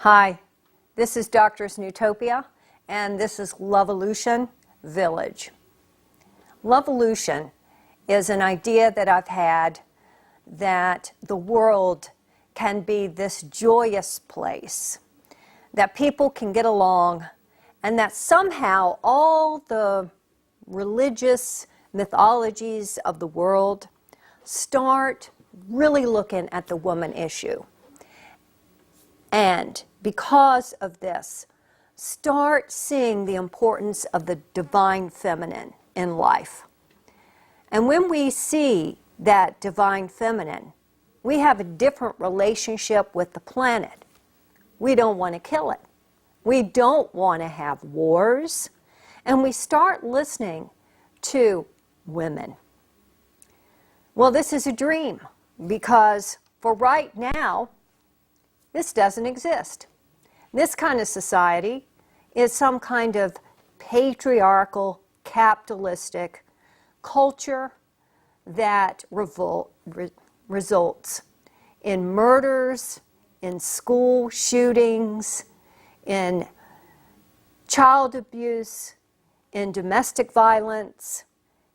Hi, this is Doctress Neutopia, and this is Loveolution Village. Loveolution is an idea that I've had that the world can be this joyous place, that people can get along, and that somehow all the religious mythologies of the world start really looking at the woman issue. And because of this, start seeing the importance of the divine feminine in life. And when we see that divine feminine, we have a different relationship with the planet. We don't want to kill it. We don't want to have wars. And we start listening to women. Well, this is a dream, because for right now, this doesn't exist. This kind of society is some kind of patriarchal, capitalistic culture that results in murders, in school shootings, in child abuse, in domestic violence,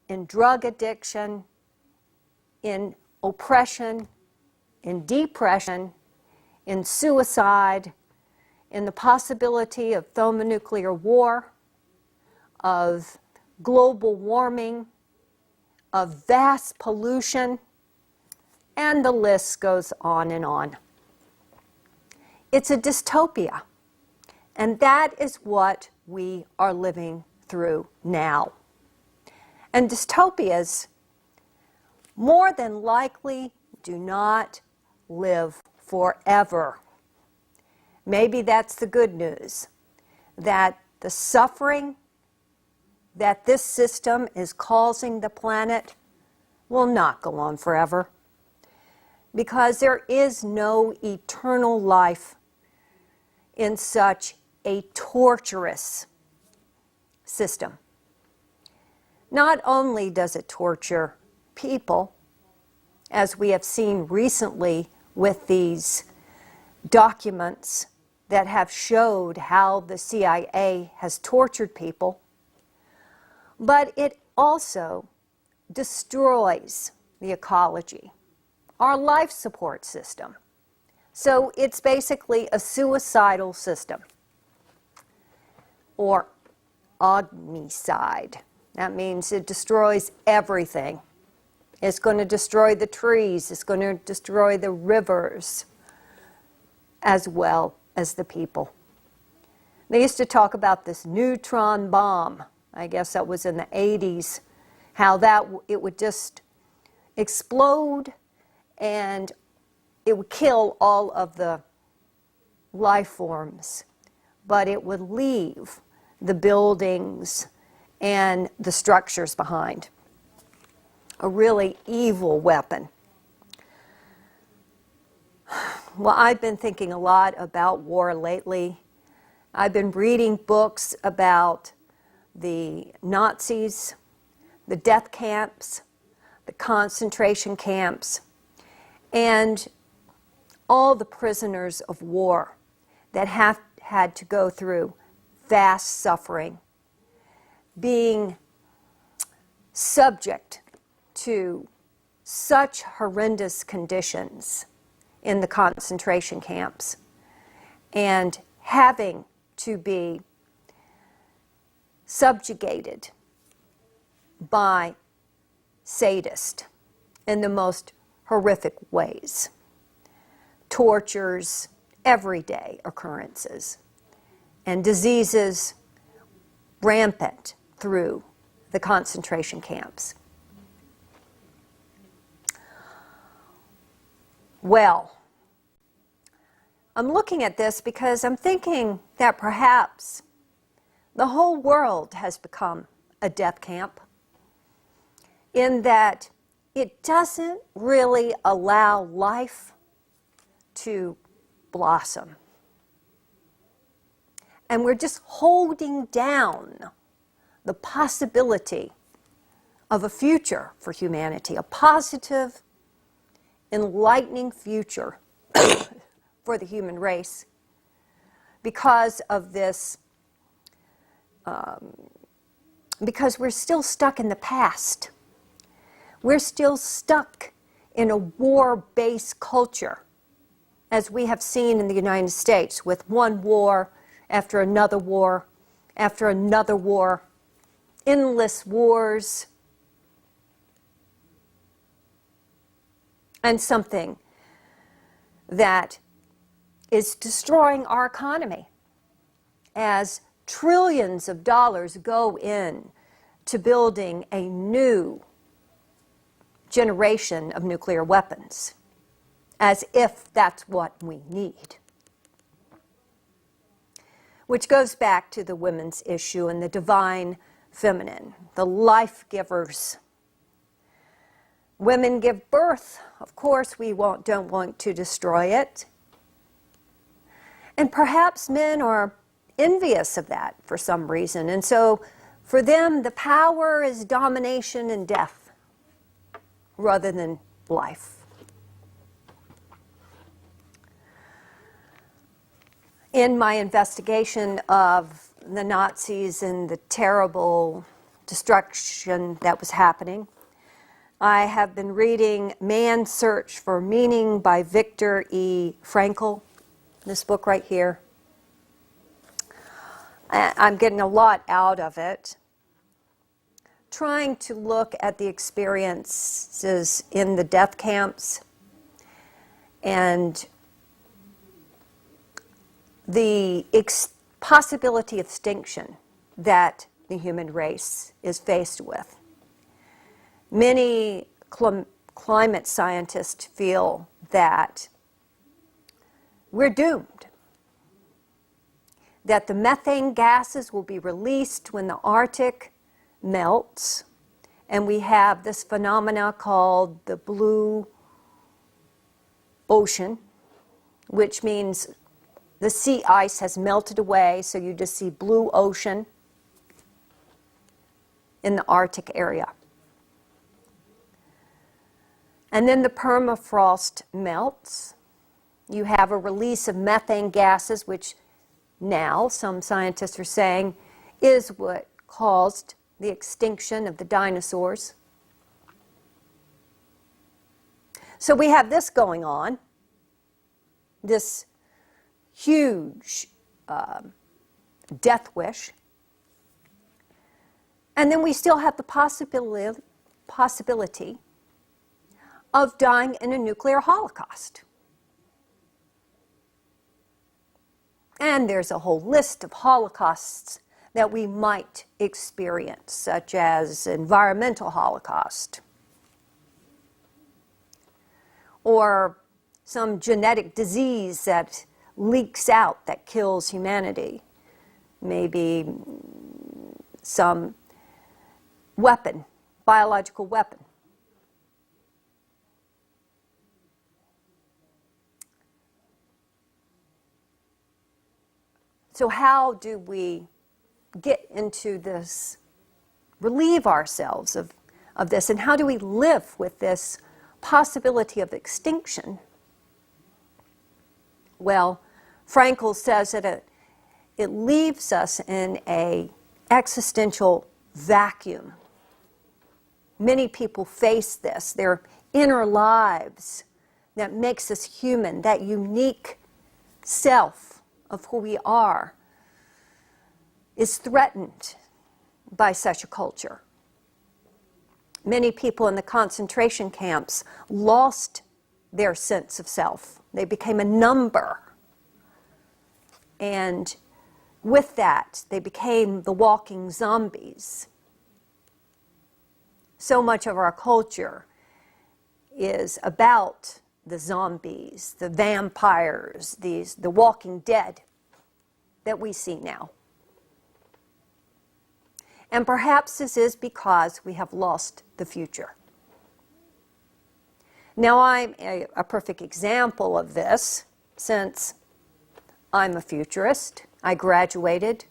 in drug addiction, in oppression, in depression, in suicide, in the possibility of thermonuclear war, of global warming, of vast pollution, and the list goes on and on. It's a dystopia, and that is what we are living through now. And dystopias more than likely do not live forever. Maybe that's the good news, that the suffering that this system is causing the planet will not go on forever, because there is no eternal life in such a torturous system. Not only does it torture people, as we have seen recently with these documents that have showed how the CIA has tortured people, but it also destroys the ecology, our life support system. So it's basically a suicidal system, or ognicide. That means it destroys everything. It's going to destroy the trees, it's going to destroy the rivers, as well as the people. They used to talk about this neutron bomb. I guess that was in the 80s, how it would just explode and it would kill all of the life forms, but it would leave the buildings and the structures behind. A really evil weapon. Well, I've been thinking a lot about war lately. I've been reading books about the Nazis, the death camps, the concentration camps, and all the prisoners of war that have had to go through vast suffering, being subject to such horrendous conditions in the concentration camps, and having to be subjugated by sadists in the most horrific ways. Tortures, everyday occurrences, and diseases rampant through the concentration camps. Well, I'm looking at this because I'm thinking that perhaps the whole world has become a death camp, in that it doesn't really allow life to blossom. And we're just holding down the possibility of a future for humanity, a positive, enlightening future for the human race. because of this, because we're still stuck in the past. We're still stuck in a war-based culture, as we have seen in the United States, with one war after another war after another war, endless wars, and something that is destroying our economy as trillions of dollars go in to building a new generation of nuclear weapons, as if that's what we need. Which goes back to the women's issue and the divine feminine, the life givers. Women give birth. Of course, we don't want to destroy it. And perhaps men are envious of that for some reason. And so for them, the power is domination and death rather than life. In my investigation of the Nazis and the terrible destruction that was happening, I have been reading Man's Search for Meaning by Viktor E. Frankl, this book right here. I'm getting a lot out of it, trying to look at the experiences in the death camps and the possibility of extinction that the human race is faced with. Many climate scientists feel that we're doomed, that the methane gases will be released when the Arctic melts, and we have this phenomena called the blue ocean, which means the sea ice has melted away, so you just see blue ocean in the Arctic area. And then the permafrost melts. You have a release of methane gases, which now some scientists are saying is what caused the extinction of the dinosaurs. So we have this going on, this huge death wish. And then we still have the possibility of dying in a nuclear holocaust. And there's a whole list of holocausts that we might experience, such as environmental holocaust, or some genetic disease that leaks out that kills humanity, maybe some weapon, biological weapon. So how do we get into this, relieve ourselves of this, and how do we live with this possibility of extinction? Well, Frankl says that it leaves us in an existential vacuum. Many people face this, their inner lives that makes us human, that unique self of who we are, is threatened by such a culture. Many people in the concentration camps lost their sense of self. They became a number. And with that, they became the walking zombies. So much of our culture is about the zombies, the vampires, the walking dead that we see now. And perhaps this is because we have lost the future. Now, I'm a perfect example of this, since I'm a futurist. I graduated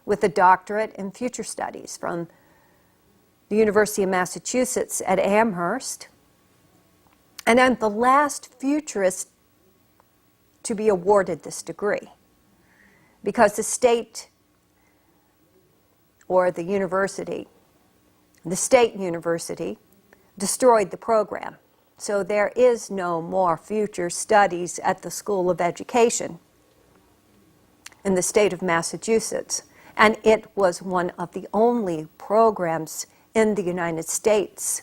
with a doctorate in future studies from the University of Massachusetts at Amherst. And I'm the last futurist to be awarded this degree. because the state or the state university destroyed the program. So there is no more future studies at the School of Education in the state of Massachusetts. And it was one of the only programs in the United States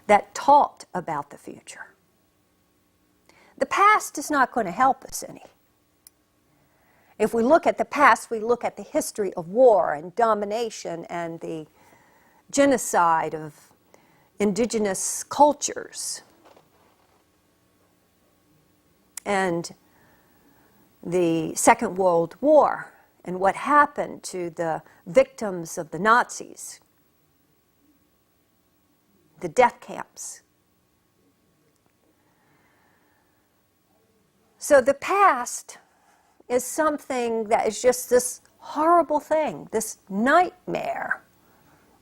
that taught about the future. The past is not going to help us any. If we look at the past, we look at the history of war and domination and the genocide of indigenous cultures and the Second World War and what happened to the victims of the Nazis, the death camps. So the past is something that is just this horrible thing, this nightmare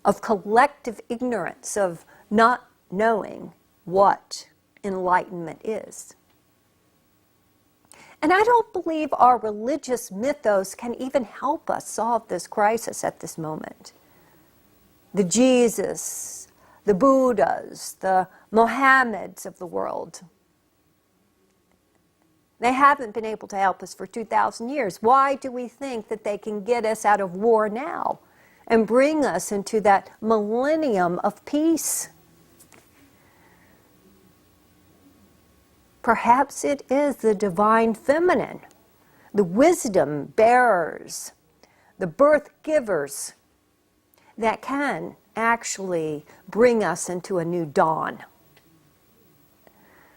of collective ignorance, of not knowing what enlightenment is. And I don't believe our religious mythos can even help us solve this crisis at this moment. The Jesus, the Buddhas, the Mohammeds of the world, they haven't been able to help us for 2,000 years. Why do we think that they can get us out of war now and bring us into that millennium of peace? Perhaps it is the divine feminine, the wisdom bearers, the birth givers that can actually bring us into a new dawn.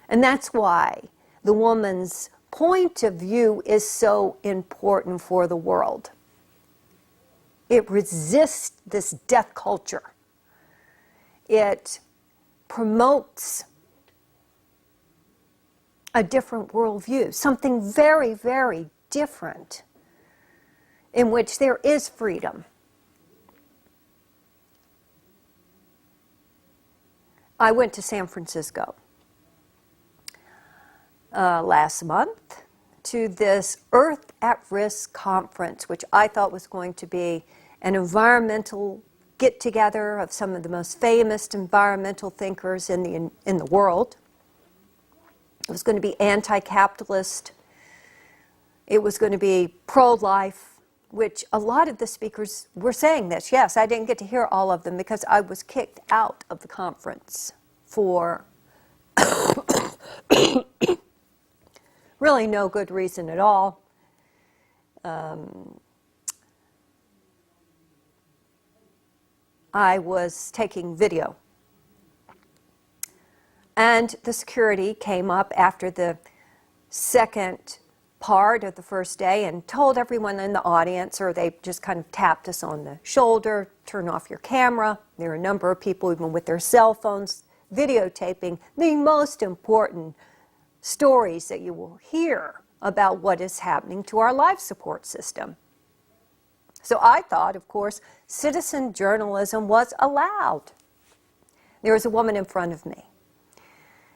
And that's why the woman's point of view is so important for the world. It resists this death culture. It promotes a different worldview, something very, very different, in which there is freedom. I went to San Francisco last month to this Earth at Risk conference, which I thought was going to be an environmental get-together of some of the most famous environmental thinkers in the world. It was going to be anti-capitalist. It was going to be pro-life, which a lot of the speakers were saying this. Yes, I didn't get to hear all of them because I was kicked out of the conference for really no good reason at all. I was taking video. And the security came up after the second part of the first day and told everyone in the audience, or they just kind of tapped us on the shoulder, turn off your camera. There are a number of people, even with their cell phones, videotaping the most important stories that you will hear about what is happening to our life support system. So I thought, of course, citizen journalism was allowed. There was a woman in front of me.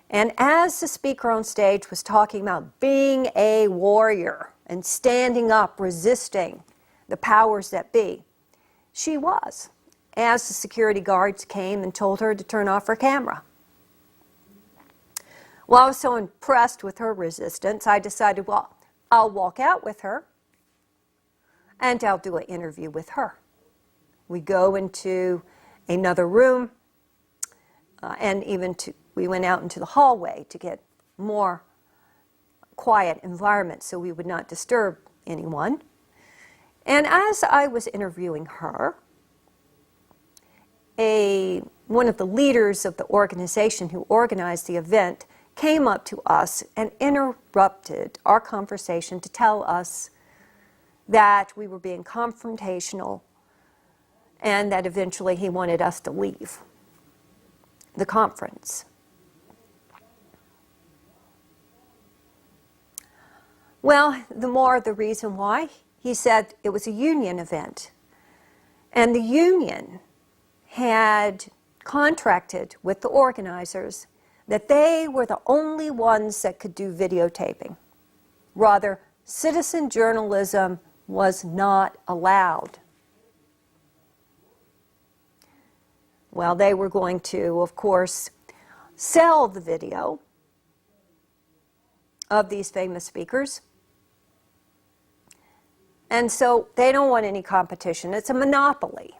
And as the speaker on stage was talking about being a warrior and standing up, resisting the powers that be, she was, as the security guards came and told her to turn off her camera. Well, I was so impressed with her resistance, I decided, well, I'll walk out with her and I'll do an interview with her. We go into another room we went out into the hallway to get more quiet environment so we would not disturb anyone. And as I was interviewing her, one of the leaders of the organization who organized the event came up to us and interrupted our conversation to tell us that we were being confrontational and that eventually he wanted us to leave the conference. Well, the more the reason why, he said it was a union event. And the union had contracted with the organizers that they were the only ones that could do videotaping. Rather, citizen journalism was not allowed. Well, they were going to, of course, sell the video of these famous speakers. And so they don't want any competition. It's a monopoly.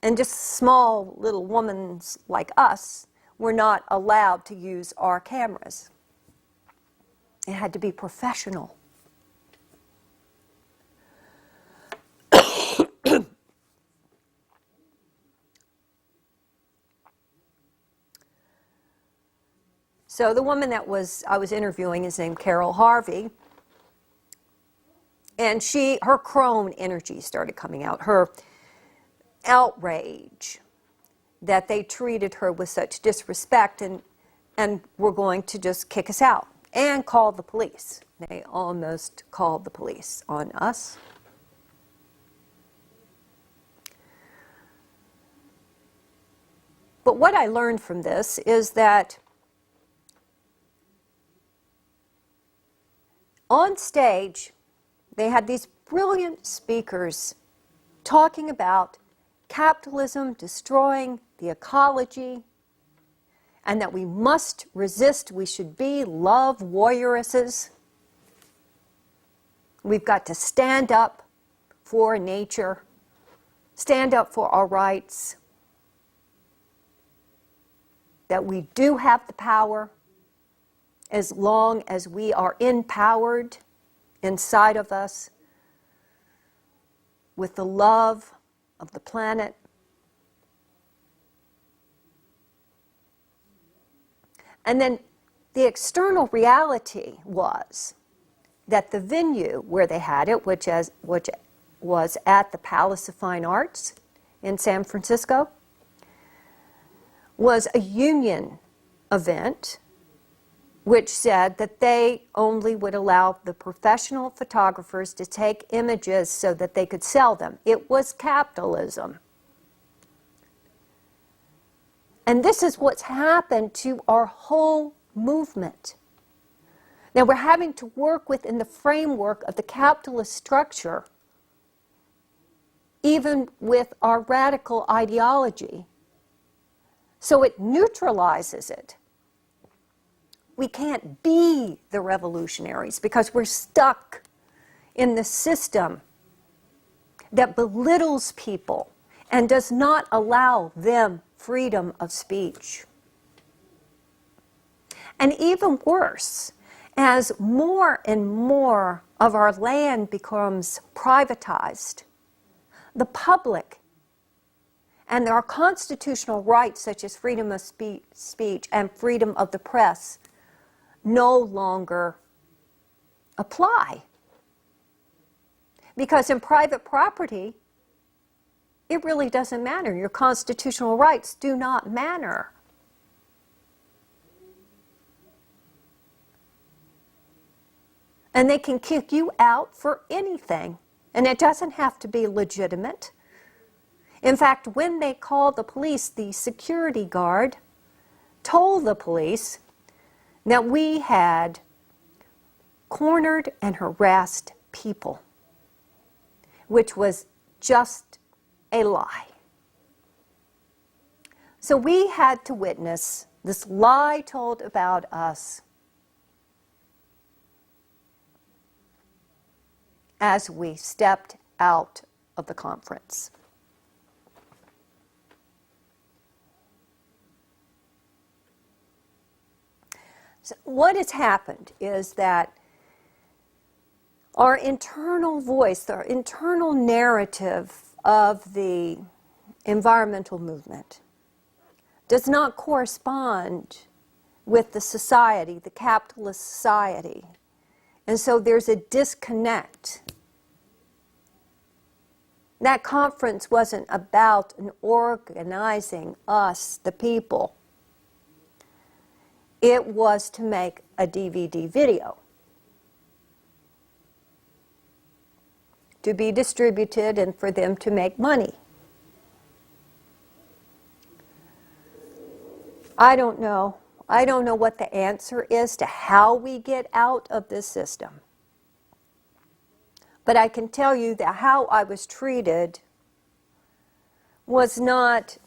And just small little women like us were not allowed to use our cameras. It had to be professional. So the woman that I was interviewing is named Carol Harvey. And her crone energy started coming out. Her outrage that they treated her with such disrespect and were going to just kick us out and call the police. They almost called the police on us. But what I learned from this is that on stage, they had these brilliant speakers talking about capitalism destroying the ecology and that we must resist, we should be love warrioresses. We've got to stand up for nature, stand up for our rights, that we do have the power as long as we are empowered inside of us with the love of the planet. And then the external reality was that the venue where they had it, which was at the Palace of Fine Arts in San Francisco, was a union event which said that they only would allow the professional photographers to take images so that they could sell them. It was capitalism. And this is what's happened to our whole movement. Now we're having to work within the framework of the capitalist structure, even with our radical ideology. So it neutralizes it. We can't be the revolutionaries because we're stuck in the system that belittles people and does not allow them freedom of speech. And even worse, as more and more of our land becomes privatized, the public and our constitutional rights such as freedom of speech and freedom of the press no longer apply. Because in private property, it really doesn't matter. Your constitutional rights do not matter. And they can kick you out for anything. And it doesn't have to be legitimate. In fact, when they called the police, the security guard told the police that we had cornered and harassed people, which was just a lie. So we had to witness this lie told about us as we stepped out of the conference. So what has happened is that our internal voice, our internal narrative of the environmental movement does not correspond with the society, the capitalist society. And so there's a disconnect. That conference wasn't about organizing us, the people. It was to make a DVD video to be distributed and for them to make money. I don't know. I don't know what the answer is to how we get out of this system. But I can tell you that how I was treated was not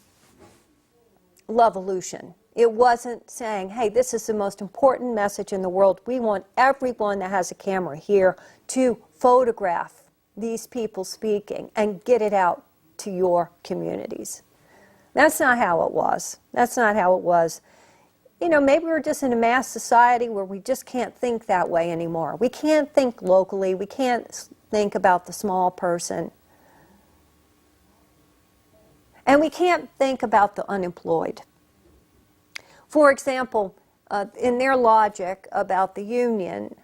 Lovolution. It wasn't saying, hey, this is the most important message in the world. We want everyone that has a camera here to photograph these people speaking and get it out to your communities. That's not how it was. That's not how it was. You know, maybe we're just in a mass society where we just can't think that way anymore. We can't think locally. We can't think about the small person. And we can't think about the unemployed. For example, in their logic about the union,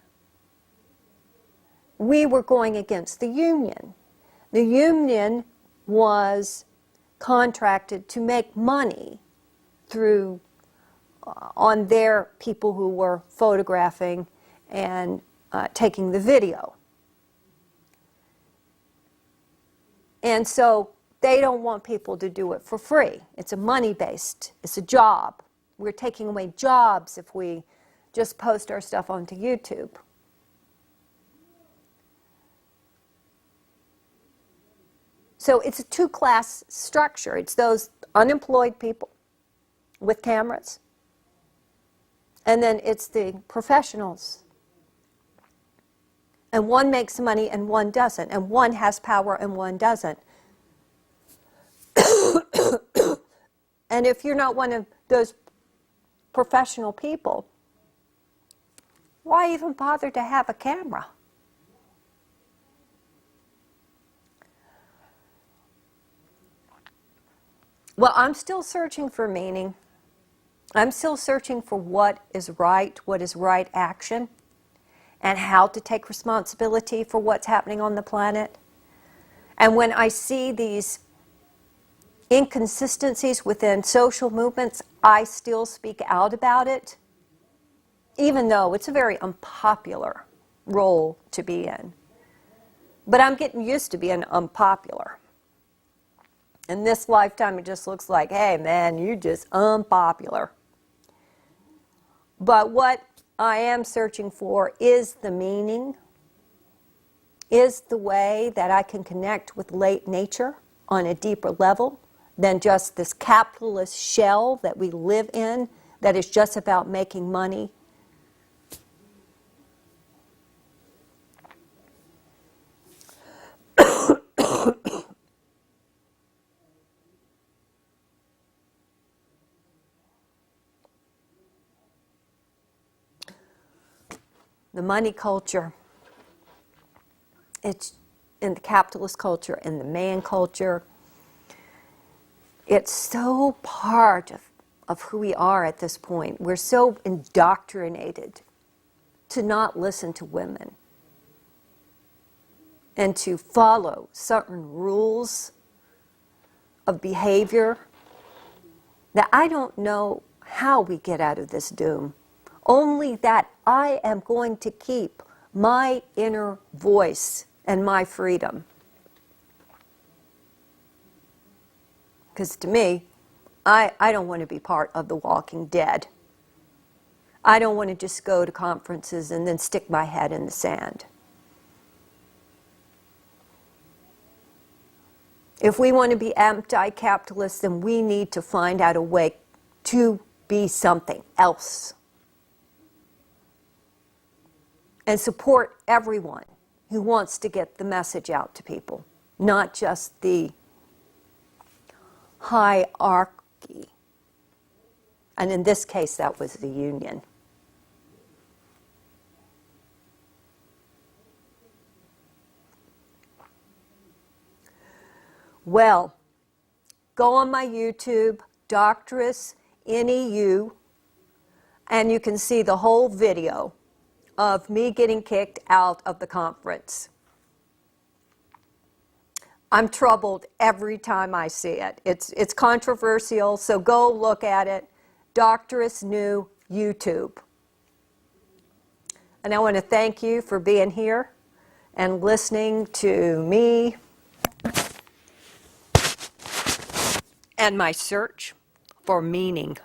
we were going against the union. The union was contracted to make money through on their people who were photographing and taking the video. And so they don't want people to do it for free. It's a money-based, it's a job. We're taking away jobs if we just post our stuff onto YouTube. So it's a two-class structure. It's those unemployed people with cameras, and then it's the professionals. And one makes money and one doesn't, and one has power and one doesn't. And if you're not one of those professional people, why even bother to have a camera? Well, I'm still searching for meaning. I'm still searching for what is right action, and how to take responsibility for what's happening on the planet. And when I see these inconsistencies within social movements, I still speak out about it, even though it's a very unpopular role to be in. But I'm getting used to being unpopular. In this lifetime, it just looks like, hey, man, you're just unpopular. But what I am searching for is the meaning, is the way that I can connect with late nature on a deeper level than just this capitalist shell that we live in that is just about making money. The money culture, it's in the capitalist culture, in the man culture, it's so part of who we are at this point. We're so indoctrinated to not listen to women and to follow certain rules of behavior that I don't know how we get out of this doom. Only that I am going to keep my inner voice and my freedom. Because to me, I don't want to be part of the walking dead. I don't want to just go to conferences and then stick my head in the sand. If we want to be anti-capitalist, then we need to find out a way to be something else. And support everyone who wants to get the message out to people, not just the hierarchy. And in this case, that was the union. Well, go on my YouTube, Doctress Neutopia, and you can see the whole video of me getting kicked out of the conference. I'm troubled every time I see it. It's controversial, so go look at it. Doctress New YouTube. And I want to thank you for being here and listening to me and my search for meaning.